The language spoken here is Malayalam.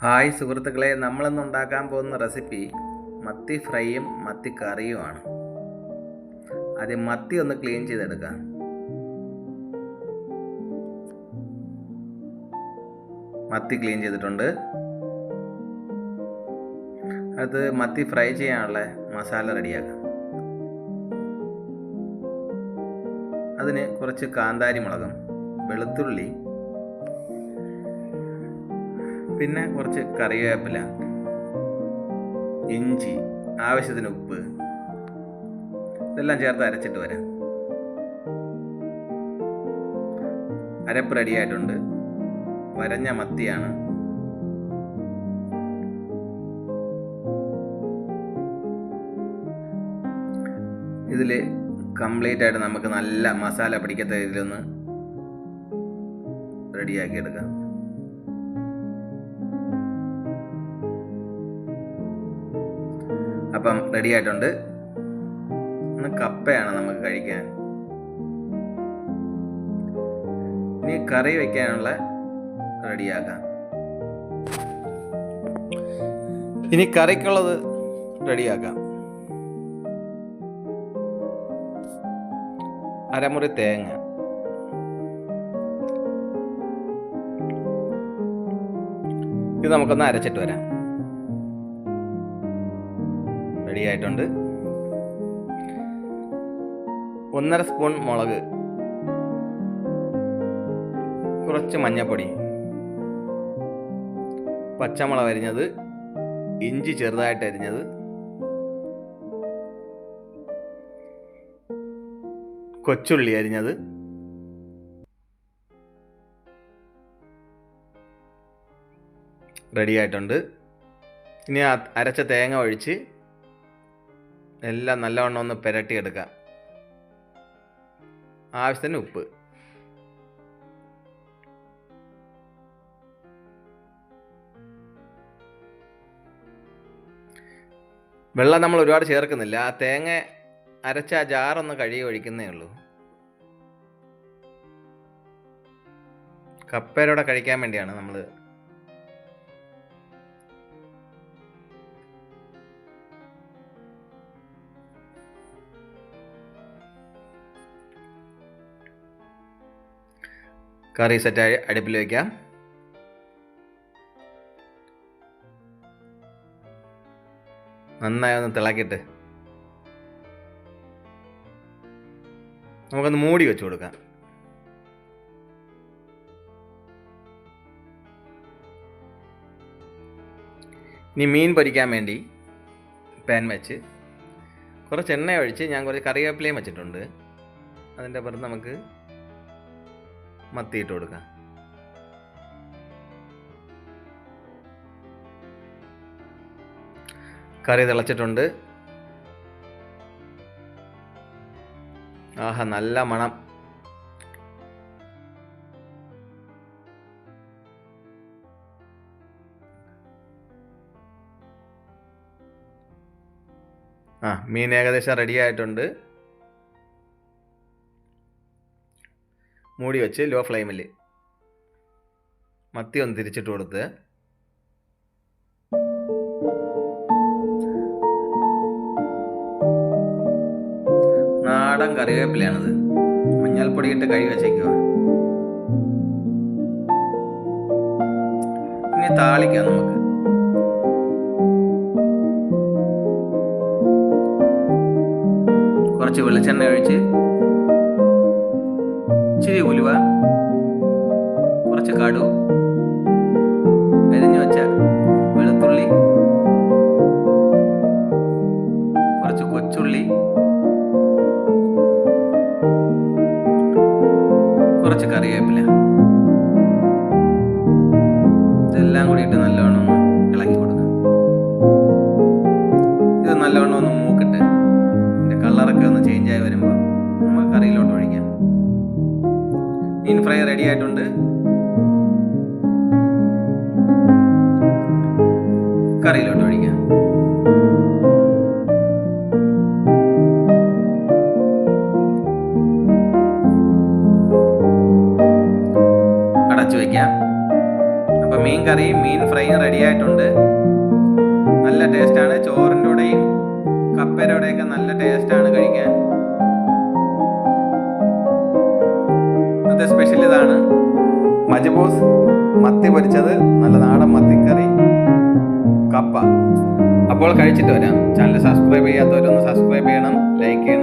ഹായ് സുഹൃത്തുക്കളെ, നമ്മളിന്ന് ഉണ്ടാക്കാൻ പോകുന്ന റെസിപ്പി മത്തി ഫ്രൈയും മത്തി കറിയുമാണ്. ആദ്യം മത്തി ഒന്ന് ക്ലീൻ ചെയ്തെടുക്കാം. മത്തി ക്ലീൻ ചെയ്തിട്ടുണ്ട്. അത് മത്തി ഫ്രൈ ചെയ്യാനുള്ള മസാല റെഡിയാക്കാം. അതിന് കുറച്ച് കാന്താരി മുളകും, വെളുത്തുള്ളി, പിന്നെ കുറച്ച് കറിവേപ്പില, ഇഞ്ചി, ആവശ്യത്തിന് ഉപ്പ്, ഇതെല്ലാം ചേർത്ത് അരച്ചിട്ട് വരാം. അരപ്പ് റെഡിയായിട്ടുണ്ട്. വരഞ്ഞ മത്തിയാണ്. ഇതിൽ കംപ്ലീറ്റ് ആയിട്ട് നമുക്ക് നല്ല മസാല പിടിക്കത്ത രീതിയിലൊന്ന് റെഡിയാക്കി എടുക്കാം. അപ്പം റെഡി ആയിട്ടുണ്ട്. ഇന്ന് കപ്പയാണ് നമുക്ക് കഴിക്കാൻ. ഇനി കറി വയ്ക്കാനുള്ള റെഡിയാക്കാം. ഇനി കറിക്കുള്ളത് റെഡിയാക്കാം. അരമുറി തേങ്ങ, ഇത് നമുക്കൊന്ന് അരച്ചിട്ട് വരാം. റെഡി ആയിട്ടുണ്ട്. 1.5 സ്പൂൺ മുളക്, കുറച്ച് മഞ്ഞൾപ്പൊടി, പച്ചമുളക് അരിഞ്ഞത്, ഇഞ്ചി ചെറുതായിട്ട് അരിഞ്ഞത്, കൊച്ചുള്ളി അരിഞ്ഞത്, റെഡി ആയിട്ടുണ്ട്. ഇനി അരച്ച തേങ്ങ ഒഴിച്ച് എല്ലാം നല്ലവണ്ണം ഒന്ന് പുരട്ടിയെടുക്കാം. ആവശ്യത്തിന് ഉപ്പ്. വെള്ളം നമ്മൾ ഒരുപാട് ചേർക്കുന്നില്ല. ആ തേങ്ങ അരച്ച ആ ജാറൊന്ന് കഴുകി ഒഴിക്കുന്നേ ഉള്ളൂ. കപ്പേരോടെ കഴിക്കാൻ വേണ്ടിയാണ് നമ്മൾ. കറി സെറ്റായി അടുപ്പിൽ വയ്ക്കാം. നന്നായി ഒന്ന് തിളക്കിയിട്ട് നമുക്കൊന്ന് മൂടി വെച്ച് കൊടുക്കാം. ഇനി മീൻ പൊരിക്കാൻ വേണ്ടി പാൻ വെച്ച് കുറച്ച് എണ്ണ ഒഴിച്ച് ഞാൻ കുറച്ച് കറിവേപ്പിലയും വെച്ചിട്ടുണ്ട്. അതിൻ്റെ പുറത്ത് നമുക്ക് മത്തി ഇട്ട് കൊടുക്കാം. കറി തിളച്ചിട്ടുണ്ട്. ആഹാ, നല്ല മണം. മീൻ ഏകദേശം റെഡി ആയിട്ടുണ്ട്. മൂടി വെച്ച് ലോ ഫ്ലെയിമിൽ മത്തി ഒന്ന് തിരിച്ചിട്ട് കൊടുത്ത് നാടൻ കറിവേപ്പിലയാണത്. മഞ്ഞൾപ്പൊടി ഇട്ട് കഴുകി വെച്ചേക്കുക. ഇനി താളിക്കാം നമുക്ക്. കുറച്ച് വെളിച്ചെണ്ണ ഒഴിച്ച് ഇച്ചിരി ഉലുവ, കുറച്ച് കടു, അരിഞ്ഞു വെച്ച വെളുത്തുള്ളി, കുറച്ച് കൊച്ചുള്ളി, കുറച്ച് കറിവേപ്പില, ഇതെല്ലാം കൂടി ഇട്ട് നല്ലവണ്ണം ഒന്ന് ഇളക്കി കൊടുക്കാം. ഇത് നല്ലവണ്ണം ഒന്ന് മൂക്കിട്ട് ഇതിൻ്റെ കളറൊക്കെ ഒന്ന് ചേഞ്ചായി വരുമ്പോൾ നമുക്ക് കറിയിലോട്ട് ഒഴിക്കാം. മീൻ ഫ്രൈ റെഡി ആയിട്ടുണ്ട്. കറിയിലോട്ട് ഒഴിക്കാം. അടച്ചു വയ്ക്കാം. അപ്പം അപ്പോൾ മീൻ കറിയും മീൻ ഫ്രൈയും റെഡി ആയിട്ടുണ്ട്. നല്ല ടേസ്റ്റാണ്. ചോറിൻ്റെ കൂടെയും കപ്പയുടെ കൂടെയൊക്കെ നല്ല ടേസ്റ്റാണ് കഴിക്കാൻ. ഇന്നത്തെ സ്പെഷ്യൽ ഇതാണ്. മജ്ബൂസ് മത്തി പൊരിച്ചത്, നല്ല നാടൻ മത്തിക്കറി, കപ്പ. അപ്പോൾ കഴിച്ചിട്ട് വരാം. ചാനൽ സബ്സ്ക്രൈബ് ചെയ്യാത്തവരൊന്ന് സബ്സ്ക്രൈബ് ചെയ്യണം, ലൈക്ക് ചെയ്യണം.